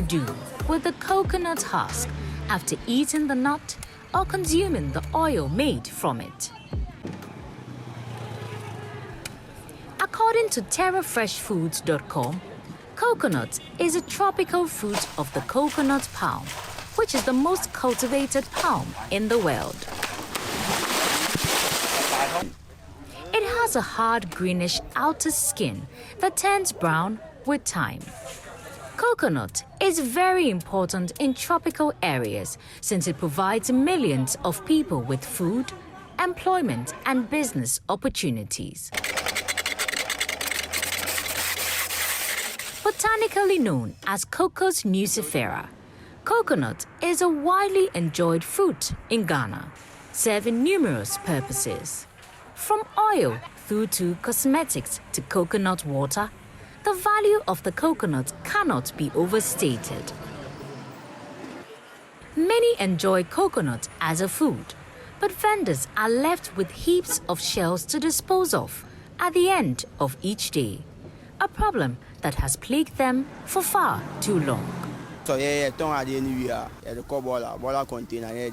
do with the coconut husk after eating the nut or consuming the oil made from it? According to terrafreshfoods.com, coconut is a tropical fruit of the coconut palm, which is the most cultivated palm in the world. It has a hard greenish outer skin that turns brown with time. Coconut is very important in tropical areas since it provides millions of people with food, employment, and business opportunities. Botanically known as Cocos nucifera, coconut is a widely enjoyed fruit in Ghana, serving numerous purposes. From oil through to cosmetics to coconut water, the value of the coconut cannot be overstated. Many enjoy coconut as a food, but vendors are left with heaps of shells to dispose of at the end of each day, a problem that has plagued them for far too long. So the bola container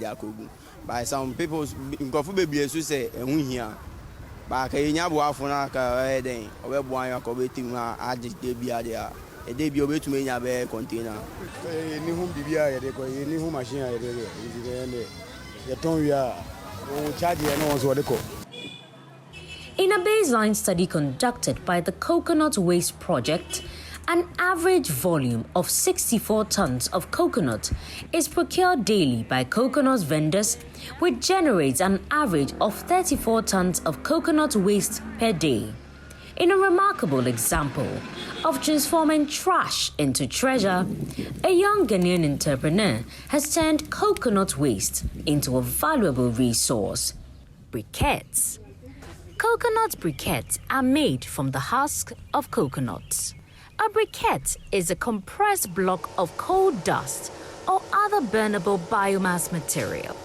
by some people say here. But I never have one then or one accommodating a debut to me a container. In a baseline study conducted by the Coconut Waste Project, an average volume of 64 tons of coconut is procured daily by coconut vendors, which generates an average of 34 tons of coconut waste per day. In a remarkable example of transforming trash into treasure, a young Ghanaian entrepreneur has turned coconut waste into a valuable resource: briquettes. Coconut briquettes are made from the husk of coconuts. A briquette is a compressed block of coal dust or other burnable biomass material.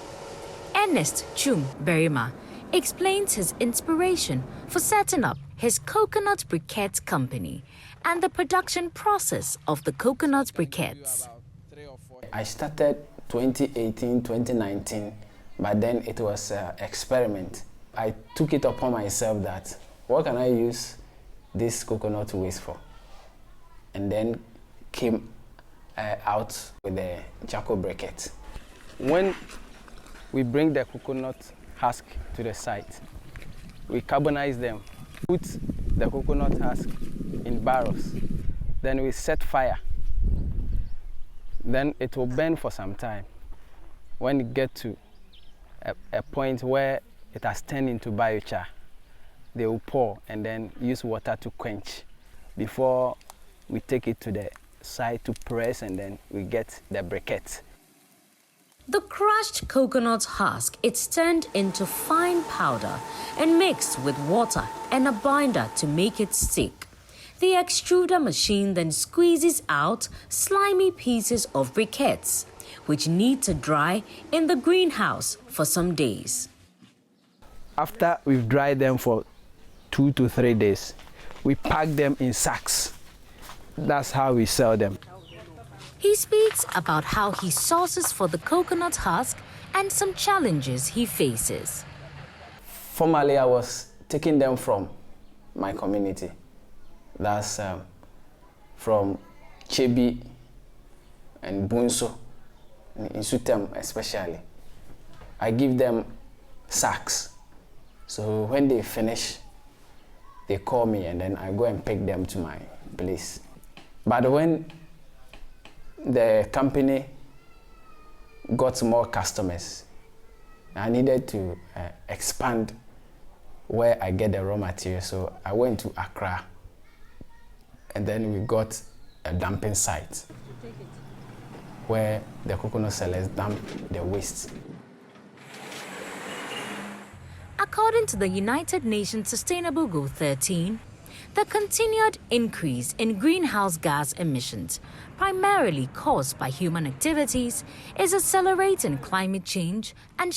Ernest Chum Berima explains his inspiration for setting up his coconut briquette company and the production process of the coconut briquettes. I started 2018, 2019, but then it was an experiment. I took it upon myself that what can I use this coconut waste for? And then came out with the charcoal briquette. When we bring the coconut husk to the site, we carbonize them, put the coconut husk in barrels, then we set fire. Then it will burn for some time. When it gets to a point where it has turned into biochar, they will pour and then use water to quench before we take it to the site to press, and then we get the briquette. The crushed coconut husk is turned into fine powder and mixed with water and a binder to make it stick. The extruder machine then squeezes out slimy pieces of briquettes, which need to dry in the greenhouse for some days. After we've dried them for 2 to 3 days, we pack them in sacks. That's how we sell them. He speaks about how he sources for the coconut husk and some challenges he faces. Formerly, I was taking them from my community. That's from Chebi and Bunso, in Sutem especially. I give them sacks. So when they finish, they call me and then I go and pick them to my place. But when the company got more customers, I needed to expand where I get the raw material. So I went to Accra, and then we got a dumping site where the coconut sellers dump the waste. According to the United Nations Sustainable Goal 13, the continued increase in greenhouse gas emissions, primarily caused by human activities, is accelerating climate change and